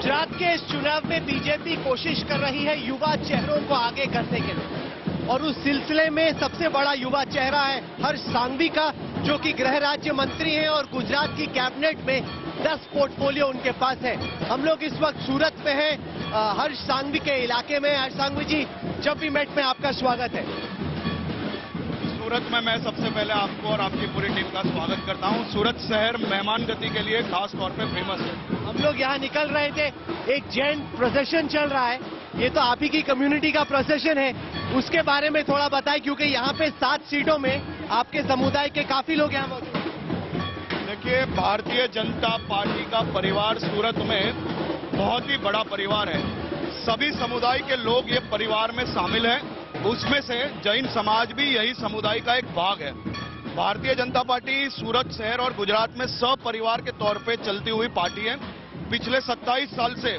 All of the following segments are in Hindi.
गुजरात के इस चुनाव में बीजेपी कोशिश कर रही है युवा चेहरों को आगे करने के लिए, और उस सिलसिले में सबसे बड़ा युवा चेहरा है हर्ष सांघवी का, जो कि गृह राज्य मंत्री हैं और गुजरात की कैबिनेट में 10 पोर्टफोलियो उनके पास है। हम लोग इस वक्त सूरत में हैं, हर्ष सांघवी के इलाके में। हर्ष सांघवी जी, जब भी मेट में आपका स्वागत है। सूरत में मैं सबसे पहले आपको और आपकी पूरी टीम का स्वागत करता हूं। सूरत शहर मेहमान गति के लिए खास तौर पे फेमस है। हम लोग यहाँ निकल रहे थे, एक जैन प्रोसेशन चल रहा है, ये तो आप ही की कम्युनिटी का प्रोसेशन है, उसके बारे में थोड़ा बताएं, क्योंकि यहाँ पे 7 सीटों में आपके समुदाय के काफी लोग यहाँ मौजूद हैं। देखिए, भारतीय जनता पार्टी का परिवार सूरत में बहुत ही बड़ा परिवार है। सभी समुदाय के लोग ये परिवार में शामिल हैं, उसमें से जैन समाज भी यही समुदाय का एक भाग है। भारतीय जनता पार्टी सूरत शहर और गुजरात में सपरिवार के तौर पे चलती हुई पार्टी है। पिछले 27 साल से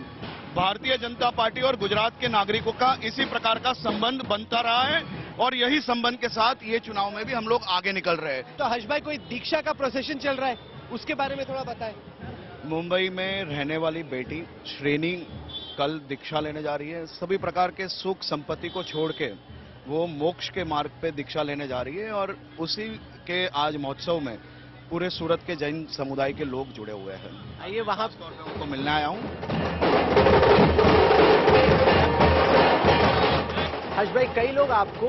भारतीय जनता पार्टी और गुजरात के नागरिकों का इसी प्रकार का संबंध बनता रहा है, और यही संबंध के साथ ये चुनाव में भी हम लोग आगे निकल रहे हैं। तो हर्ष भाई, कोई दीक्षा का प्रोसेशन चल रहा है, उसके बारे में थोड़ा बताएं। मुंबई में रहने वाली बेटी श्रेणी कल दीक्षा लेने जा रही है। सभी प्रकार के सुख संपत्ति को छोड़ के वो मोक्ष के मार्ग पे दीक्षा लेने जा रही है, और उसी के आज महोत्सव में पूरे सूरत के जैन समुदाय के लोग जुड़े हुए हैं। आइए वहां उनको मिलने आया हूँ। हर्ष भाई, कई लोग आपको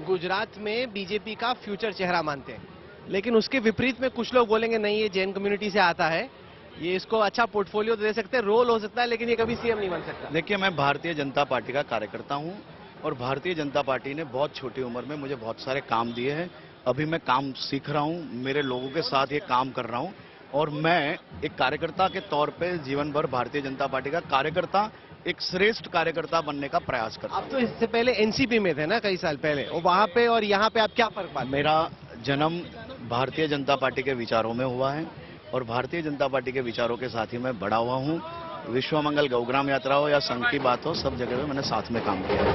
गुजरात में बीजेपी का फ्यूचर चेहरा मानते हैं, लेकिन उसके विपरीत में कुछ लोग बोलेंगे नहीं, ये जैन कम्युनिटी से आता है, ये इसको अच्छा पोर्टफोलियो दे सकते हैं, रोल हो सकता है, लेकिन ये कभी सीएम नहीं बन सकता। देखिए, मैं भारतीय जनता पार्टी का कार्यकर्ता हूँ, और भारतीय जनता पार्टी ने बहुत छोटी उम्र में मुझे बहुत सारे काम दिए हैं। अभी मैं काम सीख रहा हूँ, मेरे लोगों के साथ ये काम कर रहा हूँ, और मैं एक कार्यकर्ता के तौर पे जीवन भर भारतीय जनता पार्टी का कार्यकर्ता, एक श्रेष्ठ कार्यकर्ता बनने का प्रयास करता हूँ। आप तो इससे पहले एनसीपी में थे ना, कई साल पहले, और वहां पे और यहाँ पे आप क्या फर्क पाते? मेरा जन्म भारतीय जनता पार्टी के विचारों में हुआ है, और भारतीय जनता पार्टी के विचारों के साथ ही मैं बड़ा हुआ हूँ। विश्व मंगल गौग्राम यात्रा हो या संघ की बात हो, सब जगह पे मैंने साथ में काम किया है।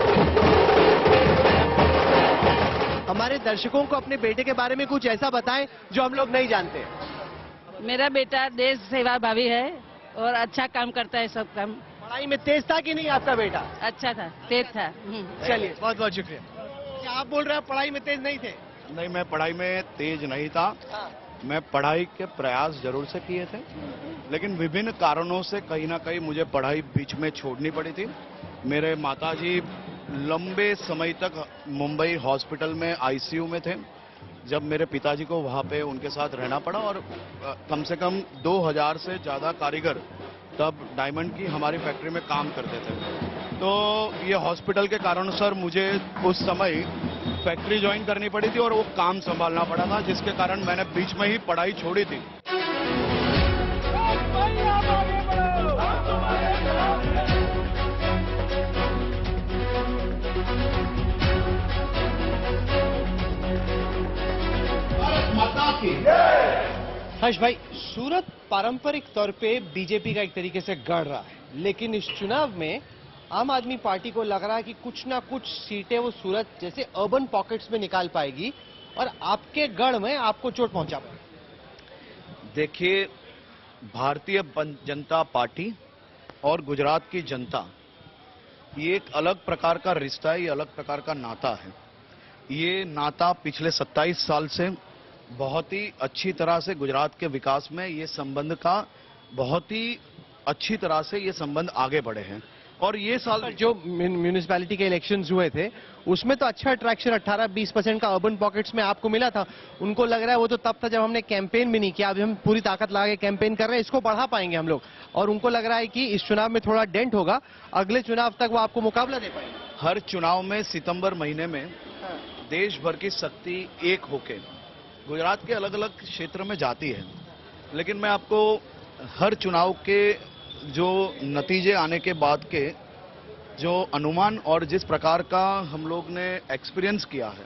हमारे दर्शकों को अपने बेटे के बारे में कुछ ऐसा बताएं जो हम लोग नहीं जानते। मेरा बेटा देश सेवा भावी है और अच्छा काम करता है, सब काम। पढ़ाई में तेज था कि नहीं आपका बेटा? अच्छा था, तेज था। चलिए, बहुत बहुत शुक्रिया। क्या आप बोल रहे हैं पढ़ाई में तेज नहीं थे? नहीं, मैं पढ़ाई में तेज नहीं था। मैं पढ़ाई के प्रयास जरूर से किए थे, लेकिन विभिन्न कारणों से कहीं ना कहीं मुझे पढ़ाई बीच में छोड़नी पड़ी थी। मेरे माताजी लंबे समय तक मुंबई हॉस्पिटल में आईसीयू में थे, जब मेरे पिताजी को वहां पे उनके साथ रहना पड़ा, और कम से कम 2000 से ज्यादा कारीगर तब डायमंड की हमारी फैक्ट्री में काम करते थे। तो ये हॉस्पिटल के कारण सर मुझे उस समय फैक्ट्री ज्वाइन करनी पड़ी थी, और वो काम संभालना पड़ा था, जिसके कारण मैंने बीच में ही पढ़ाई छोड़ी थी। हर्ष भाई, सूरत पारंपरिक तौर पे बीजेपी का एक तरीके से गढ़ रहा है, लेकिन इस चुनाव में आम आदमी पार्टी को लग रहा है कि कुछ ना कुछ सीटें वो सूरत जैसे अर्बन पॉकेट्स में निकाल पाएगी, और आपके गढ़ में आपको चोट पहुंचा पाएगी। देखिए, भारतीय जनता पार्टी और गुजरात की जनता, ये एक अलग प्रकार का रिश्ता है, ये अलग प्रकार का नाता है। ये नाता पिछले 27 साल से बहुत ही अच्छी तरह से गुजरात के विकास में ये संबंध का बहुत ही अच्छी तरह से ये संबंध आगे बढ़े हैं। और ये साल जो म्यूनिसिपैलिटी के इलेक्शंस हुए थे, उसमें तो अच्छा अट्रैक्शन 18-20% का अर्बन पॉकेट्स में आपको मिला था। उनको लग रहा है वो तो तब था जब हमने कैंपेन भी नहीं किया, अभी हम पूरी ताकत लगा के कैंपेन कर रहे हैं, इसको बढ़ा पाएंगे हम लोग, और उनको लग रहा है कि इस चुनाव में थोड़ा डेंट होगा, अगले चुनाव तक वो आपको मुकाबला दे पाएंगे। हर चुनाव में सितंबर महीने में देश भर की शक्ति एक होके गुजरात के अलग अलग क्षेत्र में जाती है, लेकिन मैं आपको हर चुनाव के जो नतीजे आने के बाद के जो अनुमान और जिस प्रकार का हम लोग ने एक्सपीरियंस किया है,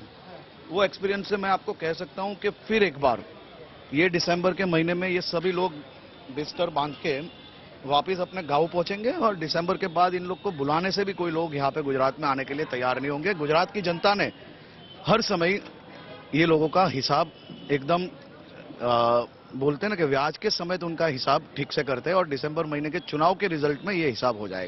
वो एक्सपीरियंस से मैं आपको कह सकता हूं कि फिर एक बार ये दिसंबर के महीने में ये सभी लोग बिस्तर बांध के वापस अपने गांव पहुंचेंगे, और दिसंबर के बाद इन लोग को बुलाने से भी कोई लोग यहाँ पे गुजरात में आने के लिए तैयार नहीं होंगे। गुजरात की जनता ने हर समय ये लोगों का हिसाब एकदम बोलते हैं ना कि ब्याज के समय तो उनका हिसाब ठीक से करते हैं और दिसंबर महीने के चुनाव के रिजल्ट में ये हिसाब हो जाएगा।